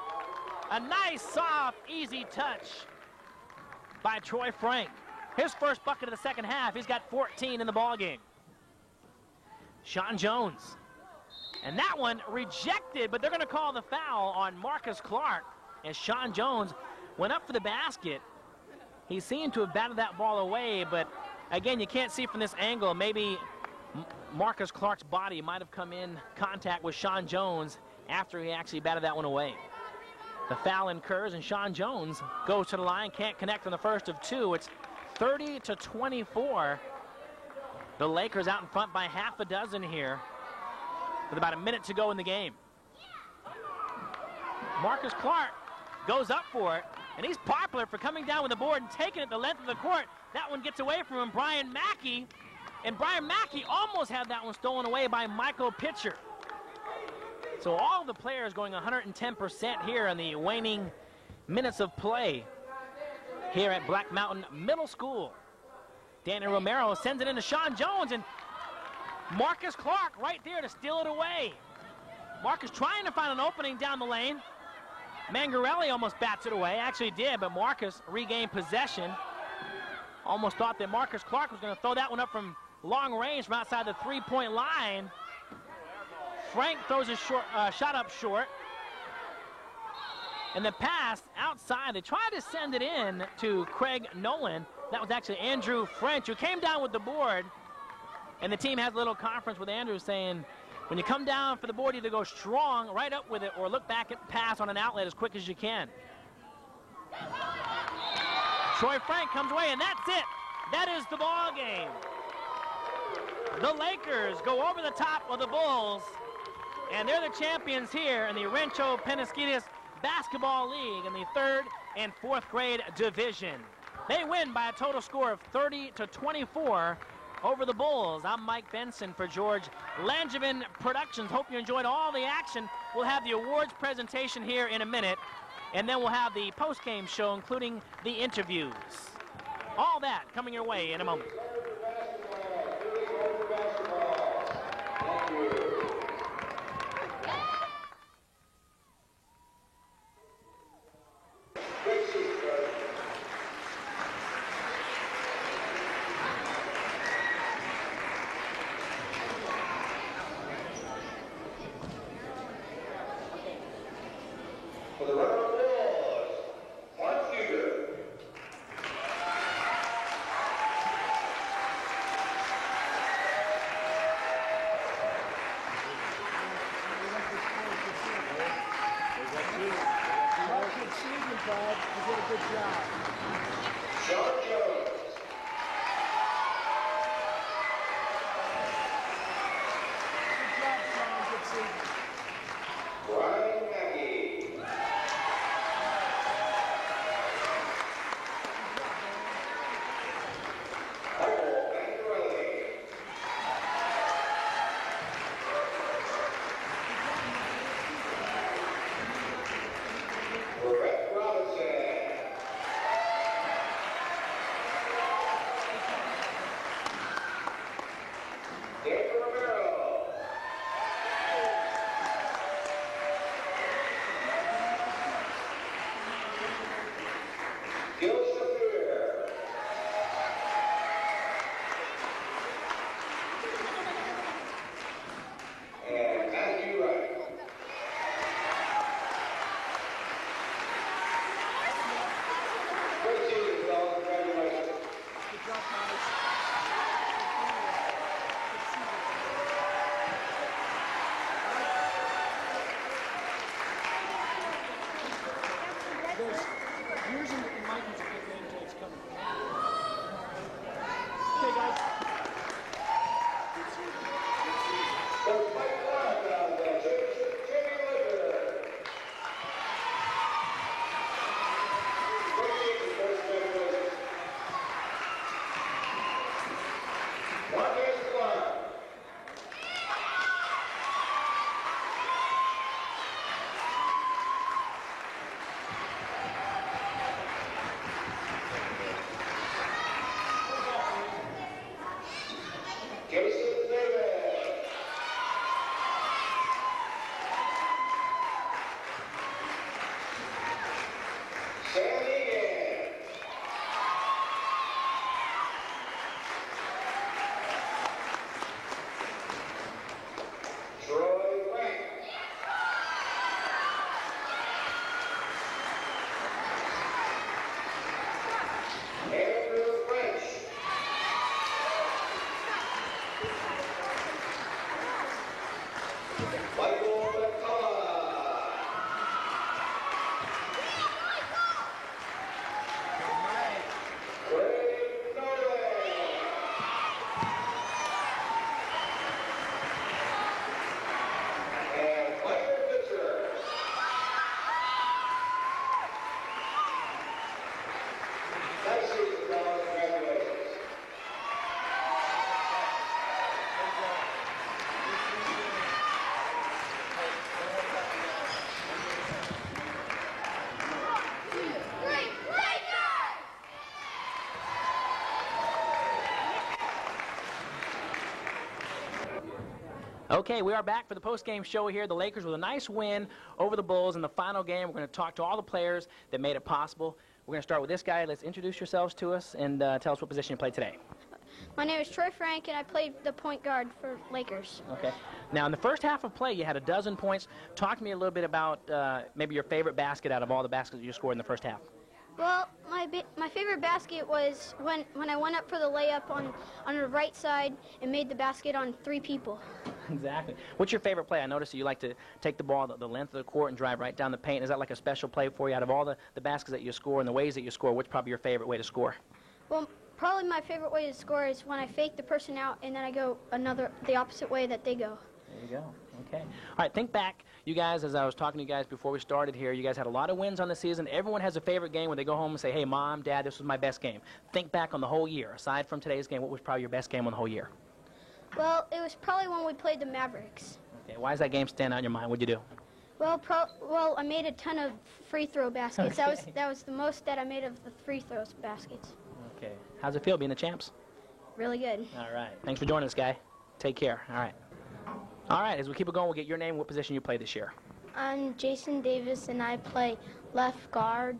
a nice, soft, easy touch by Troy Frank. His first bucket of the second half. He's got 14 in the ballgame. Sean Jones. And that one rejected, but they're going to call the foul on Marcus Clark as Sean Jones went up for the basket. He seemed to have batted that ball away, but again, you can't see from this angle. Maybe Marcus Clark's body might have come in contact with Sean Jones after he actually batted that one away. The foul incurs, and Sean Jones goes to the line, can't connect on the first of two. It's 30-24. The Lakers out in front by half a dozen here with about a minute to go in the game. Marcus Clark goes up for it, and he's popular for coming down with the board and taking it the length of the court. That one gets away from him, Brian Mackey, and Brian Mackey almost had that one stolen away by Michael Pitcher. So all the players going 110% here in the waning minutes of play here at Black Mountain Middle School. Danny Romero sends it into Sean Jones, and Marcus Clark right there to steal it away. Marcus trying to find an opening down the lane. Mangarelli almost bats it away, actually did, but Marcus regained possession. Almost thought that Marcus Clark was going to throw that one up from long range from outside the three-point line. Frank throws a shot up short. And the pass outside, they tried to send it in to Craig Nolan. That was actually Andrew French, who came down with the board. And the team has a little conference with Andrew saying, when you come down for the board, either go strong, right up with it, or look back at pass on an outlet as quick as you can. Troy Frank comes away, and that's it. That is the ball game. The Lakers go over the top of the Bulls, and they're the champions here in the Rancho Penasquitos Basketball League in the 3rd and 4th grade division. They win by a total score of 30-24 over the Bulls. I'm Mike Benson for George Langevin Productions. Hope you enjoyed all the action. We'll have the awards presentation here in a minute, and then we'll have the post-game show, including the interviews. All that coming your way in a moment. For the runner of the Bulls, Mark Huger. Sean Jones. Brian Mackey. Michael Mangarelli. Brett Robinson. Danny Romero. Gil Shafir. And Matthew Wright. Great season, fellas. Congratulations. Coach Mike Clark of the championship champion Lakers. Great season, coach. Congratulations. Marcus Clark. Jason Davis. Sam Egan. Troy Frank. Andrew French. Michael McCullough. Okay, we are back for the post-game show here. The Lakers with a nice win over the Bulls in the final game. We're going to talk to all the players that made it possible. We're going to start with this guy. Let's introduce yourselves to us and tell us what position you played today. My name is Troy Frank, and I played the point guard for Lakers. Okay. Now, in the first half of play, you had 12 points. Talk to me a little bit about maybe your favorite basket out of all the baskets you scored in the first half. Well, my favorite basket was when I went up for the layup on the right side and made the basket on 3 people. Exactly. What's your favorite play? I noticed that you like to take the ball the length of the court and drive right down the paint. Is that like a special play for you? Out of all the baskets that you score and the ways that you score, what's probably your favorite way to score? Well, probably my favorite way to score is when I fake the person out and then I go the opposite way that they go. There you go. Okay. All right, think back. You guys, as I was talking to you guys before we started here, you guys had a lot of wins on the season. Everyone has a favorite game when they go home and say, hey, Mom, Dad, this was my best game. Think back on the whole year. Aside from today's game, what was probably your best game on the whole year? Well, it was probably when we played the Mavericks. Okay. Why does that game stand out in your mind? What did you do? Well, I made a ton of free throw baskets. Okay. That was the most that I made of the free throws baskets. Okay. How's it feel being the champs? Really good. All right. Thanks for joining us, guy. Take care. All right. All right. As we keep it going, we'll get your name, what position you play this year. I'm Jason Davis, and I play left guard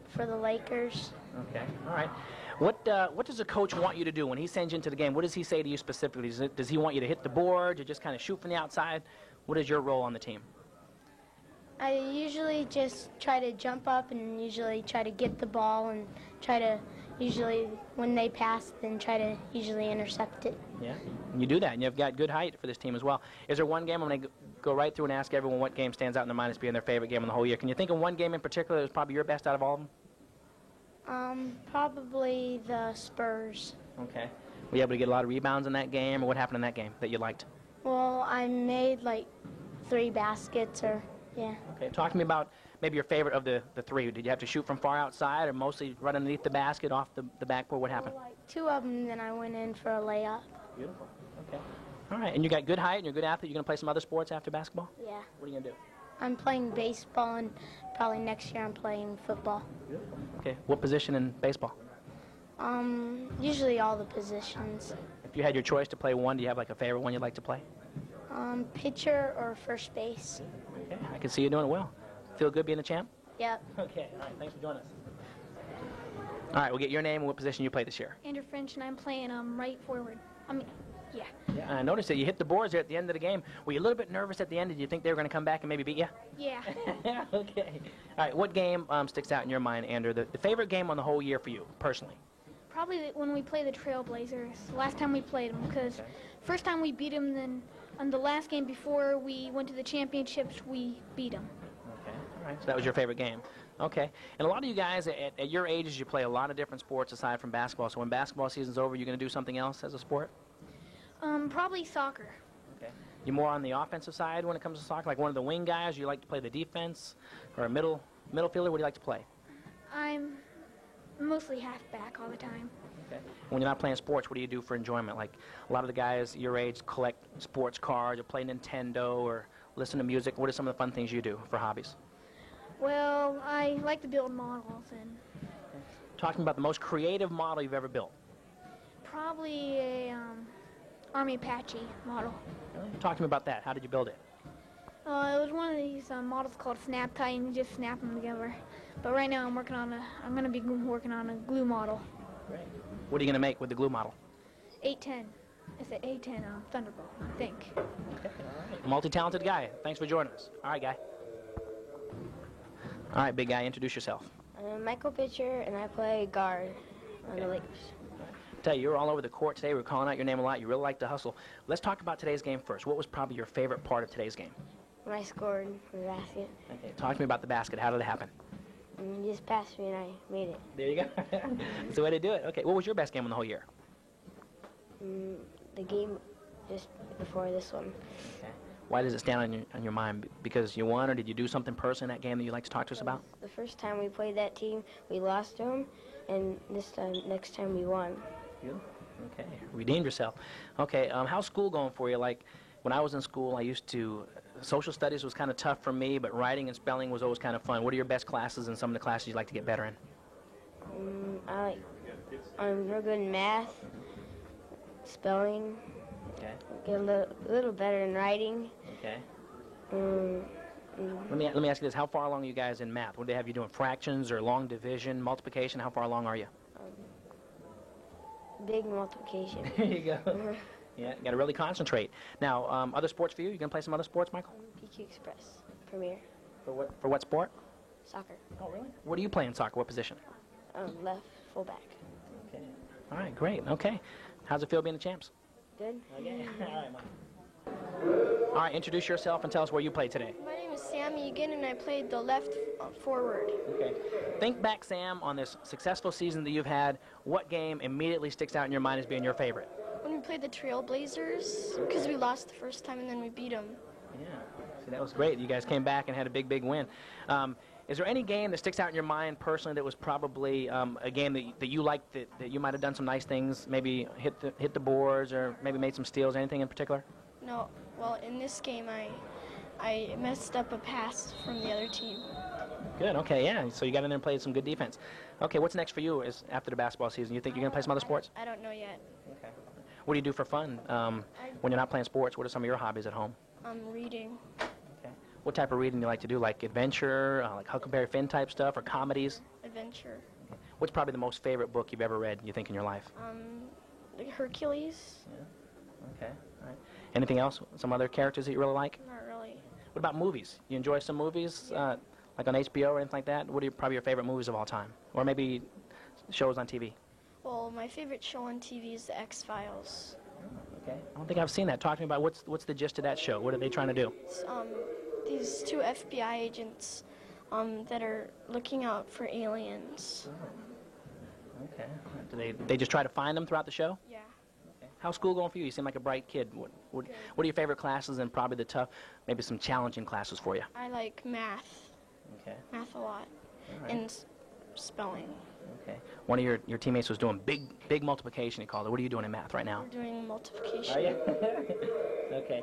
for the Lakers. Okay. All right. What does a coach want you to do when he sends you into the game? What does he say to you specifically? Does he want you to hit the board, to just kind of shoot from the outside? What is your role on the team? I usually just try to jump up and usually try to get the ball and try to usually, when they pass, then try to usually intercept it. Yeah, and you do that, and you've got good height for this team as well. Is there one game, I'm going to go right through and ask everyone what game stands out in their mind as being their favorite game of the whole year. Can you think of one game in particular that was probably your best out of all of them? Probably the Spurs. Okay. Were you able to get a lot of rebounds in that game, or what happened in that game that you liked? Well, I made like 3 baskets yeah. Okay, talk to me about maybe your favorite of the 3. Did you have to shoot from far outside or mostly right underneath the basket off the backboard? What happened? Well, like 2 of them, then I went in for a layup. Beautiful. Okay. All right, and you got good height and you're a good athlete. You going to play some other sports after basketball? Yeah. What are you going to do? I'm playing baseball, and probably next year I'm playing football. Beautiful. Okay, what position in baseball? Usually all the positions. If you had your choice to play one, do you have like a favorite one you'd like to play? Pitcher or first base. Okay, I can see you doing it well. Feel good being the champ? Yep. Okay, all right, thanks for joining us. All right, we'll get your name and what position you play this year. Andrew French, and I'm playing right forward. Yeah. Yeah, I noticed that you hit the boards there at the end of the game. Were you a little bit nervous at the end? Did you think they were going to come back and maybe beat you? Yeah. Okay. All right, what game sticks out in your mind, Andrew? The favorite game on the whole year for you, personally? Probably when we play the Trailblazers, last time we played them, because first time we beat them, then on the last game before we went to the championships, we beat them. Okay, all right, so that was your favorite game. Okay, and a lot of you guys at your ages, you play a lot of different sports aside from basketball, so when basketball season's over, you're going to do something else as a sport? Probably soccer. Okay. You're more on the offensive side when it comes to soccer, like one of the wing guys, you like to play the defense, or a middle fielder, what do you like to play? I'm mostly halfback all the time. Okay. When you're not playing sports, what do you do for enjoyment? Like a lot of the guys your age collect sports cards or play Nintendo or listen to music. What are some of the fun things you do for hobbies? Well, I like to build models, and Talking about the most creative model you've ever built. probably a Army Apache model. Talk to me about that. How did you build it? It was one of these models called Snap Tight, and you just snap them together. But right now I'm going to be working on a glue model. Great. What are you going to make with the glue model? 810. It's an 810 Thunderbolt, I think. Okay. All right. Multi-talented guy. Thanks for joining us. All right, guy. All right, big guy, introduce yourself. I'm Michael Pitcher, and I play guard on the Lakers. Tell you, you're all over the court today. We're calling out your name a lot. You really like to hustle. Let's talk about today's game first. What was probably your favorite part of today's game? When I scored the basket, Okay, talk to me about the basket. How did it happen? and you just passed me, and I made it. There you go. That's the way to do it. Okay, what was your best game on the whole year? The game just before this one. Okay. Why does it stand on your mind? Because you won, or did you do something personal in that game that you'd like to talk to us about? The first time we played that team, we lost to them, and next time we won. You? Okay, redeemed yourself. Okay, how's school going for you? Like, when I was in school, social studies was kind of tough for me, but writing and spelling was always kind of fun. What are your best classes and some of the classes you'd like to get better in? I'm real good in math, spelling, Okay. Get a little better in writing. Okay. Mm, Let me ask you this: how far along are you guys in math? What do they have you doing? Fractions or long division, multiplication? How far along are you? big multiplication. There you go. Yeah, got to really concentrate. Now, other sports for you? You gonna play some other sports, Michael? PQ Express Premier For what sport? Soccer. Oh, really? What do you play in soccer? What position? Left fullback. Okay. All right, great. Okay. How's it feel being the champs? Good. Okay. All right, Mike. All right, introduce yourself and tell us where you played today. My name is Sam Egan, and I played the left forward. Okay. Think back, Sam, on this successful season that you've had. What game immediately sticks out in your mind as being your favorite? When we played the Trailblazers, because we lost the first time and then we beat them. Yeah. See, that was great. You guys came back and had a big, big win. Is there any game that sticks out in your mind personally that was probably a game that you liked, that you might have done some nice things, maybe hit the boards or maybe made some steals, anything in particular? No, well, in this game, I messed up a pass from the other team. Good, okay, yeah. So you got in there and played some good defense. Okay, what's next for you after the basketball season? You think you're going to play some other sports? I don't know yet. Okay. What do you do for fun when you're not playing sports? What are some of your hobbies at home? I'm reading. Okay. What type of reading do you like to do? Like adventure, like Huckleberry Finn type stuff, or comedies? Adventure. Okay. What's probably the most favorite book you've ever read, you think, in your life? Like Hercules. Yeah. Okay, all right. Anything else? Some other characters that you really like? Not really. What about movies? You enjoy some movies, like on HBO or anything like that? What are probably your favorite movies of all time? Or maybe shows on TV? Well, my favorite show on TV is The X-Files. Okay. I don't think I've seen that. Talk to me about what's the gist of that show. What are they trying to do? It's, these two FBI agents that are looking out for aliens. Okay. Do they just try to find them throughout the show? Yeah. Okay. How's school going for you? You seem like a bright kid. What are your favorite classes and probably the tough, maybe some challenging classes for you? I like math. Okay. Math a lot. All right. And spelling. Okay. One of your teammates was doing big multiplication, he called it. What are you doing in math right now? We're doing multiplication. Are you? Okay.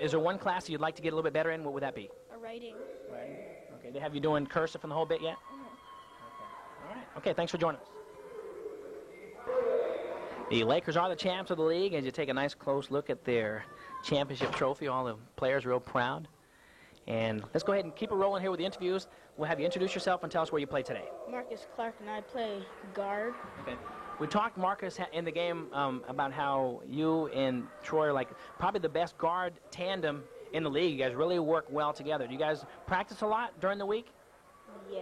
Is there one class you'd like to get a little bit better in? What would that be? Writing. Right. Okay. They have you doing cursive and the whole bit yet? Okay. All right. Okay. Thanks for joining us. The Lakers are the champs of the league. As you take a nice close look at their championship trophy, all the players real proud. And let's go ahead and keep it rolling here with the interviews. We'll have you introduce yourself and tell us where you play today. Marcus Clark and I play guard. Okay. We talked, Marcus, in the game about how you and Troy are like probably the best guard tandem in the league. You guys really work well together. Do you guys practice a lot during the week? Yeah.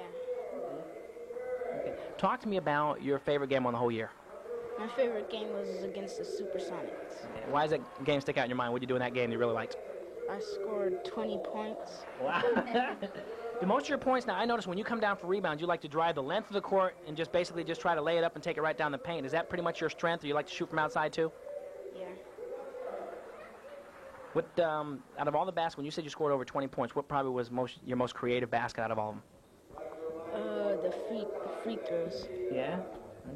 Okay. Talk to me about your favorite game on the whole year. My favorite game was against the Supersonics. Okay. Why does that game stick out in your mind? What did you do in that game that you really liked? I scored 20 points. Wow. Do most of your points, now I notice when you come down for rebounds, you like to drive the length of the court and just basically just try to lay it up and take it right down the paint. Is that pretty much your strength, or you like to shoot from outside too? Yeah. What, out of all the baskets, when you said you scored over 20 points, what probably was your most creative basket out of all of them? The free throws. Yeah?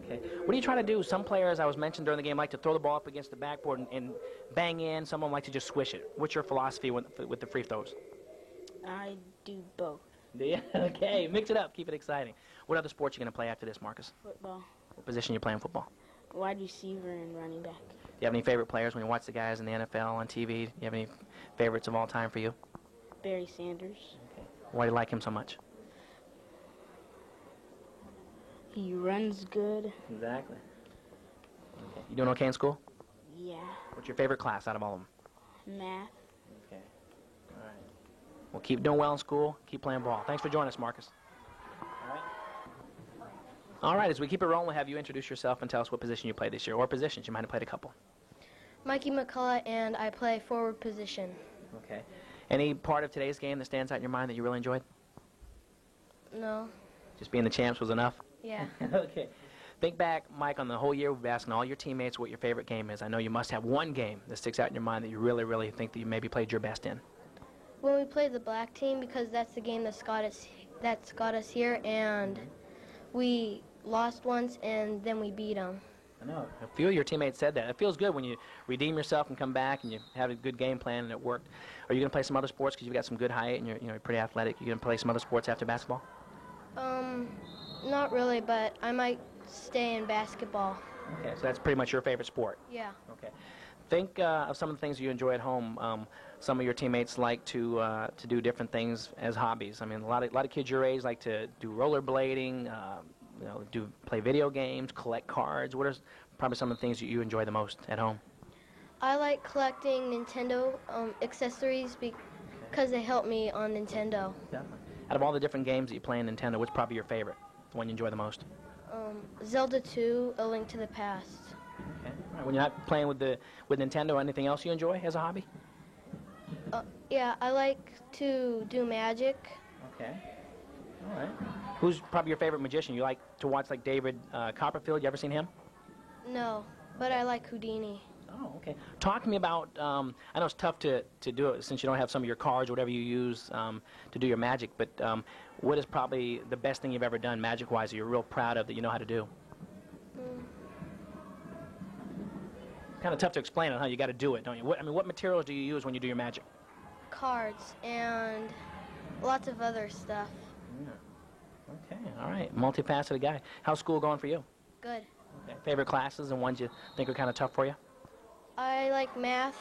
Okay. What do you try to do? Some players, I was mentioned during the game, like to throw the ball up against the backboard and bang in. Some of them like to just swish it. What's your philosophy with the free throws? I do both. Do you? Okay, mix it up. Keep it exciting. What other sports are you going to play after this, Marcus? Football. What position you playing football? Wide receiver and running back. Do you have any favorite players when you watch the guys in the NFL on TV? Do you have any favorites of all time for you? Barry Sanders. Okay. Why do you like him so much? He runs good. Exactly. Okay. You doing okay in school? Yeah. What's your favorite class out of all of them? Math. Okay. All right. Well, keep doing well in school. Keep playing ball. Thanks for joining us, Marcus. All right. All right, as we keep it rolling, we'll have you introduce yourself and tell us what position you played this year, or positions. You might have played a couple. Mikey McCullough, and I play forward position. Okay. Any part of today's game that stands out in your mind that you really enjoyed? No. Just being the champs was enough? Yeah. Okay. Think back, Mike, on the whole year we've been asking all your teammates what your favorite game is. I know you must have one game that sticks out in your mind that you really, really think that you maybe played your best in. When we played the black team, because that's the game that's got us here, and we lost once, and then we beat them. I know. A few of your teammates said that. It feels good when you redeem yourself and come back and you have a good game plan and it worked. Are you going to play some other sports because you've got some good height and you're pretty athletic? You going to play some other sports after basketball? Not really, but I might stay in basketball. Okay, so that's pretty much your favorite sport. Yeah. Okay. Think of some of the things you enjoy at home. Some of your teammates like to do different things as hobbies. I mean, a lot of kids your age like to do rollerblading, play video games, collect cards. What are probably some of the things that you enjoy the most at home? I like collecting Nintendo accessories because they help me on Nintendo. Definitely. Out of all the different games that you play on Nintendo, what's probably your favorite? The one you enjoy the most? Zelda 2, A Link to the Past. Okay. All right. When you're not playing with Nintendo, anything else you enjoy as a hobby? Yeah, I like to do magic. Okay. All right. Who's probably your favorite magician? You like to watch like David Copperfield? You ever seen him? No, but I like Houdini. Oh, okay. Talk to me about, I know it's tough to do it since you don't have some of your cards or whatever you use to do your magic, but what is probably the best thing you've ever done magic-wise that you're real proud of that you know how to do? Kind of tough to explain on how you got to do it, don't you? What materials do you use when you do your magic? Cards and lots of other stuff. Yeah. Okay, all right. Multifaceted guy. How's school going for you? Good. Okay. Favorite classes and ones you think are kind of tough for you? I like math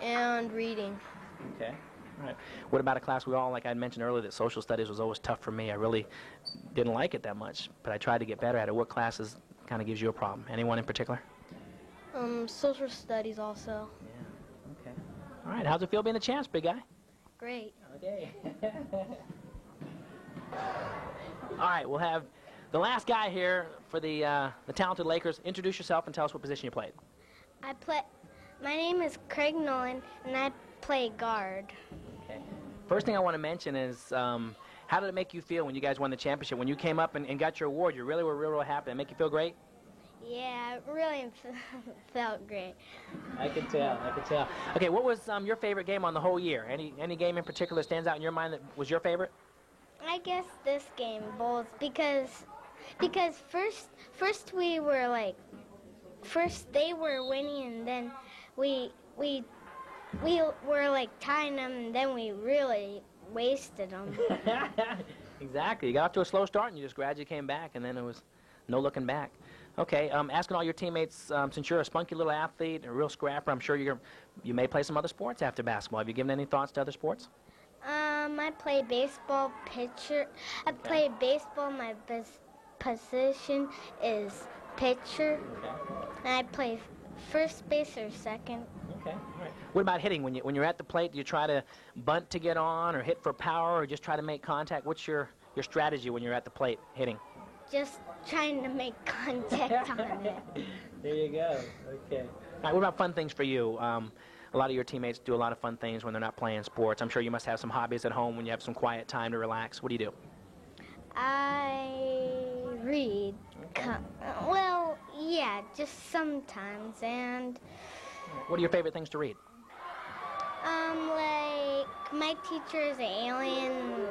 and reading. Okay. All right. What about a class we all, like I mentioned earlier, that social studies was always tough for me. I really didn't like it that much, but I tried to get better at it. What classes kind of gives you a problem? Anyone in particular? Social studies also. Yeah. Okay. All right. How's it feel being a champs, big guy? Great. Okay. All right. We'll have the last guy here for the talented Lakers. Introduce yourself and tell us what position you played. My name is Craig Nolan, and I play guard. Okay. First thing I want to mention is how did it make you feel when you guys won the championship? When you came up and got your award, you really were real happy. Did it make you feel great? Yeah, it really felt great. I could tell. Okay, what was your favorite game on the whole year? Any game in particular stands out in your mind that was your favorite? I guess this game, Bulls, because first we were like, first they were winning, and then we were like tying them, and then we really wasted them. Exactly. You got off to a slow start, and you just gradually came back, and then it was no looking back. Okay, asking all your teammates, since you're a spunky little athlete, a real scrapper, I'm sure you may play some other sports after basketball. Have you given any thoughts to other sports? I play baseball pitcher. I play baseball. My position is pitcher. And I play first base or second. Okay, all right. What about hitting? When you're at the plate, do you try to bunt to get on, or hit for power, or just try to make contact? What's your strategy when you're at the plate hitting? Just trying to make contact on it. There you go. Okay. All right, what about fun things for you? A lot of your teammates do a lot of fun things when they're not playing sports. I'm sure you must have some hobbies at home when you have some quiet time to relax. What do you do? I read. Okay. Well, yeah, just sometimes. And what are your favorite things to read? Like My Teacher is an Alien.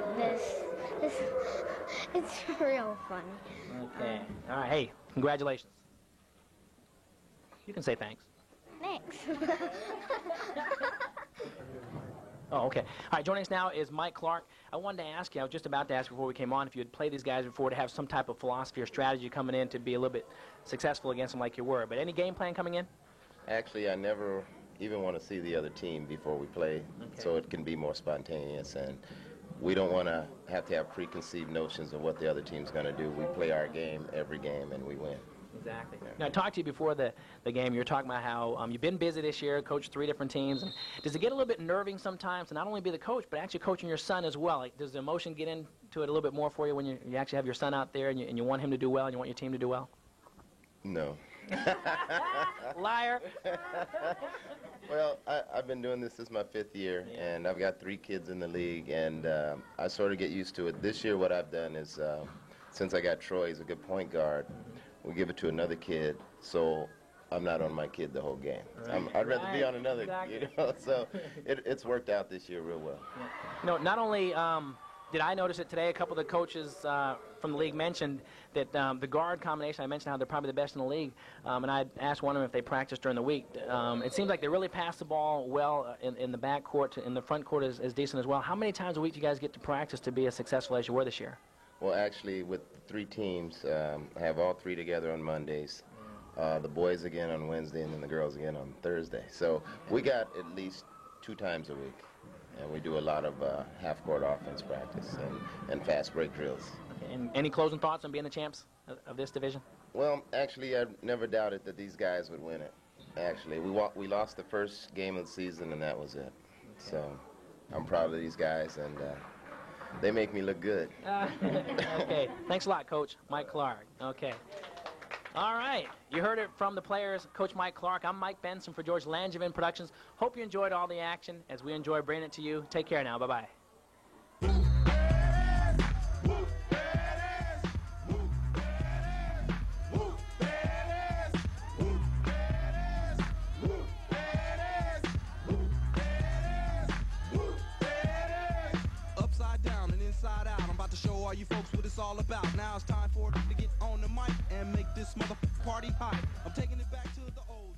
It's real funny. Okay. All right. Hey, congratulations. You can say thanks. Thanks. Oh, okay. All right, joining us now is Mike Clark. I wanted to ask you, I was just about to ask before we came on, if you had played these guys before, to have some type of philosophy or strategy coming in to be a little bit successful against them like you were. But any game plan coming in? Actually, I never even want to see the other team before we play, so it can be more spontaneous. And we don't want to have preconceived notions of what the other team's going to do. We play our game every game, and we win. Exactly. Now, I talked to you before the game. You were talking about how you've been busy this year, coached 3 different teams. And does it get a little bit nerving sometimes to not only be the coach, but actually coaching your son as well? Like, does the emotion get into it a little bit more for you when you actually have your son out there and you want him to do well and you want your team to do well? No. Liar. Well, I've been doing this my 5th year, and I've got 3 kids in the league, and I sort of get used to it. This year what I've done is, since I got Troy, he's a good point guard, we give it to another kid, so I'm not on my kid the whole game. Right. I'd rather be on another, exactly. So it's worked out this year real well. Yeah. Not only did I notice it today, a couple of the coaches from the league mentioned that the guard combination, I mentioned how they're probably the best in the league, and I asked one of them if they practiced during the week. It seems like they really pass the ball well in the back court, in the front court is decent as well. How many times a week do you guys get to practice to be as successful as you were this year? Well, actually, with 3 teams, I have all 3 together on Mondays. the boys again on Wednesday, and then the girls again on Thursday. So we got at least 2 times a week, and we do a lot of half-court offense practice and fast break drills. And any closing thoughts on being the champs of this division? Well, actually, I never doubted that these guys would win it. Actually, we lost the first game of the season, and that was it. So I'm proud of these guys, and they make me look good. Okay, thanks a lot, Coach Mike Clark. Okay. All right, you heard it from the players, Coach Mike Clark. I'm Mike Benson for George Langevin Productions. Hope you enjoyed all the action as we enjoy bringing it to you. Take care now. Bye-bye. Upside down and inside out, I'm about to show all you folks what it's all about. Now it's time for it to get on the mic and make this motherfucking party hype. I'm taking it back to the old